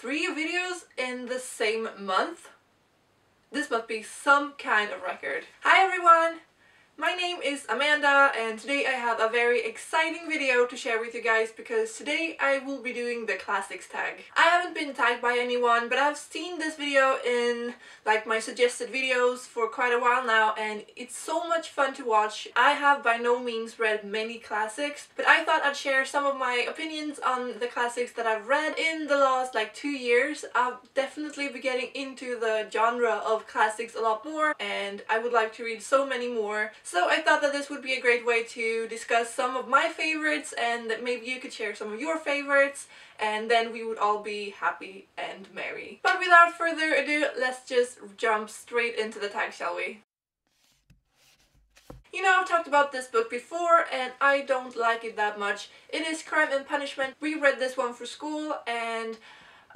3 videos in the same month. This must be some kind of record. Hi everyone! My name is Amanda and today I have a very exciting video to share with you guys because today I will be doing the classics tag. I haven't been tagged by anyone, but I've seen this video in like my suggested videos for quite a while now and it's so much fun to watch. I have by no means read many classics, but I thought I'd share some of my opinions on the classics that I've read in the last like 2 years. I'll definitely be getting into the genre of classics a lot more and I would like to read so many more. So I thought that this would be a great way to discuss some of my favorites and that maybe you could share some of your favorites and then we would all be happy and merry. But without further ado, let's just jump straight into the tag, shall we? You know, I've talked about this book before and I don't like it that much. It is Crime and Punishment. We read this one for school and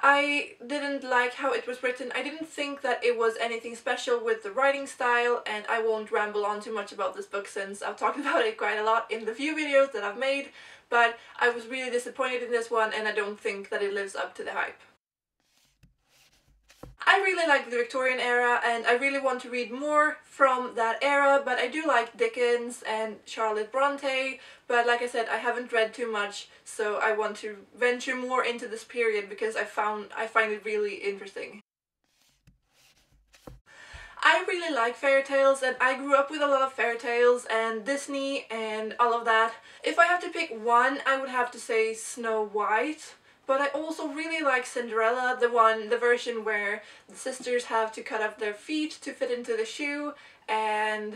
I didn't like how it was written. I didn't think that it was anything special with the writing style, and I won't ramble on too much about this book since I've talked about it quite a lot in the few videos that I've made, but I was really disappointed in this one and I don't think that it lives up to the hype. I really like the Victorian era and I really want to read more from that era, but I do like Dickens and Charlotte Bronte, but like I said, I haven't read too much, so I want to venture more into this period because I find it really interesting. I really like fairy tales and I grew up with a lot of fairy tales and Disney and all of that. If I have to pick one, I would have to say Snow White. But I also really like Cinderella, the version where the sisters have to cut off their feet to fit into the shoe, and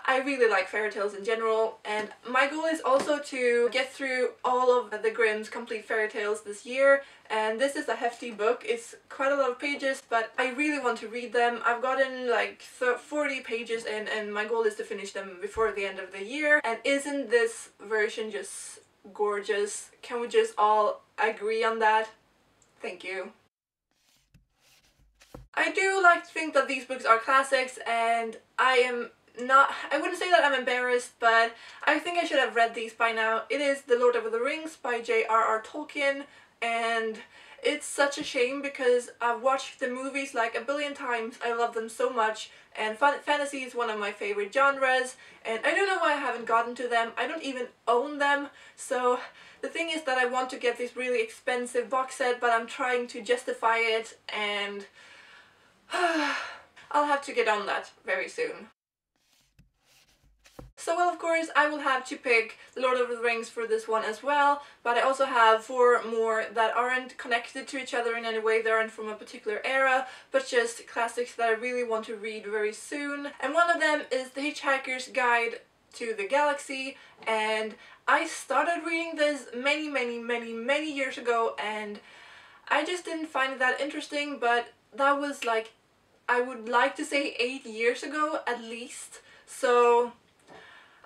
I really like fairy tales in general, and my goal is also to get through all of the Grimm's complete fairy tales this year, and this is a hefty book. It's quite a lot of pages, but I really want to read them. I've gotten like 40 pages in and my goal is to finish them before the end of the year, and isn't this version just gorgeous? Can we just all agree on that? Thank you. I do like to think that these books are classics and I wouldn't say that I'm embarrassed, but I think I should have read these by now. It is The Lord of the Rings by J.R.R. Tolkien, and it's such a shame because I've watched the movies like a billion times. I love them so much, and fantasy is one of my favorite genres, and I don't know why I haven't gotten to them. I don't even own them, so the thing is that I want to get this really expensive box set, but I'm trying to justify it, and I'll have to get on that very soon. So well, of course I will have to pick The Lord of the Rings for this one as well, but I also have 4 more that aren't connected to each other in any way. They aren't from a particular era, but just classics that I really want to read very soon. And one of them is The Hitchhiker's Guide to the Galaxy, and I started reading this many years ago and I just didn't find it that interesting, but that was like, I would like to say 8 years ago at least, so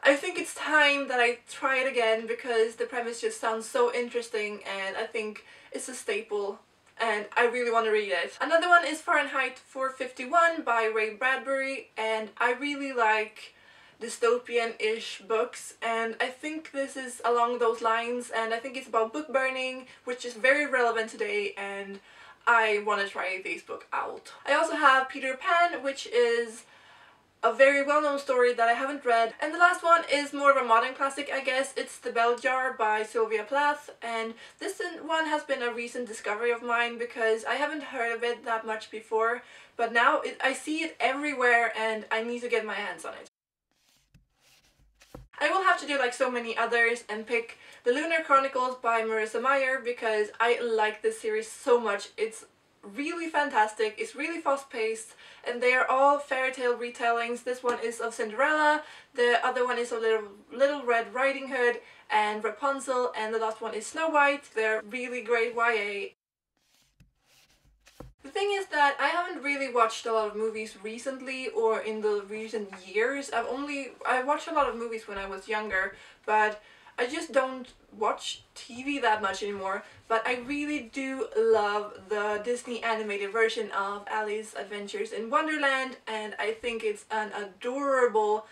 I think it's time that I try it again because the premise just sounds so interesting and I think it's a staple and I really want to read it. Another one is Fahrenheit 451 by Ray Bradbury, and I really like dystopian-ish books and I think this is along those lines, and I think it's about book burning, which is very relevant today, and I want to try this book out. I also have Peter Pan, which is a very well-known story that I haven't read. And the last one is more of a modern classic, I guess. It's The Bell Jar by Sylvia Plath, and this one has been a recent discovery of mine because I haven't heard of it that much before, but now I see it everywhere and I need to get my hands on it. I will have to do like so many others and pick The Lunar Chronicles by Marissa Meyer because I like this series so much. It's really fantastic, it's really fast-paced, and they are all fairy tale retellings. This one is of Cinderella, the other one is of Little Red Riding Hood and Rapunzel, and the last one is Snow White. They're really great YA. The thing is that I haven't really watched a lot of movies recently or in the recent years. I watched a lot of movies when I was younger, but I just don't watch TV that much anymore, but I really do love the Disney animated version of Alice's Adventures in Wonderland, and I think it's an adorable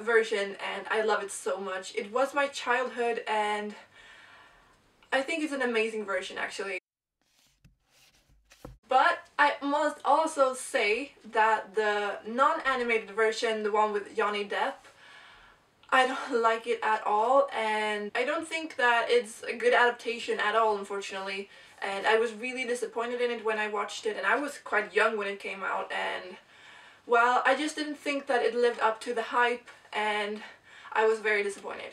version and I love it so much. It was my childhood and I think it's an amazing version actually. But I must also say that the non-animated version, the one with Johnny Depp, I don't like it at all, and I don't think that it's a good adaptation at all, unfortunately. And I was really disappointed in it when I watched it, and I was quite young when it came out, and well, I just didn't think that it lived up to the hype, and I was very disappointed.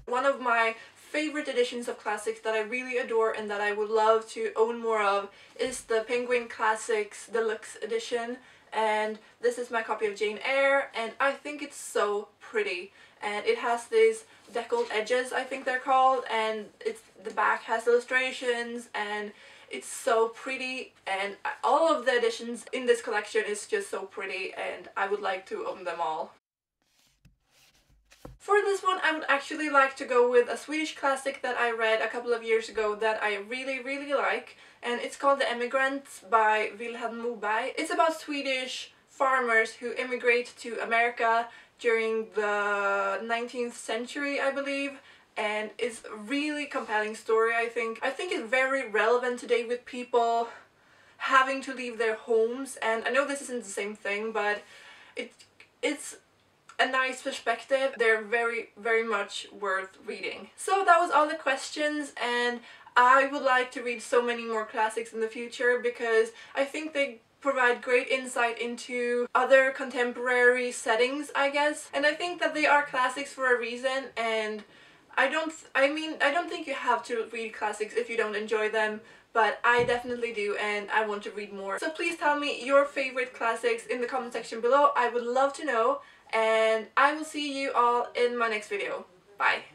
One of my favorite editions of classics that I really adore and that I would love to own more of is the Penguin Classics Deluxe Edition, and this is my copy of Jane Eyre, and I think it's so pretty. And it has these deckled edges, I think they're called, and the back has illustrations, and it's so pretty, and all of the editions in this collection is just so pretty, and I would like to own them all. For this one, I would actually like to go with a Swedish classic that I read a couple of years ago that I really like, and it's called The Emigrants by Vilhelm Moberg. It's about Swedish farmers who immigrate to America during the 19th century, I believe, and it's a really compelling story, I think. I think it's very relevant today with people having to leave their homes, and I know this isn't the same thing, but it's a nice perspective. They're very much worth reading. So that was all the questions, and I would like to read so many more classics in the future because I think they provide great insight into other contemporary settings, I guess. And I think that they are classics for a reason, and I don't think you have to read classics if you don't enjoy them, but I definitely do, and I want to read more. So please tell me your favorite classics in the comment section below. I would love to know, and I will see you all in my next video. Bye!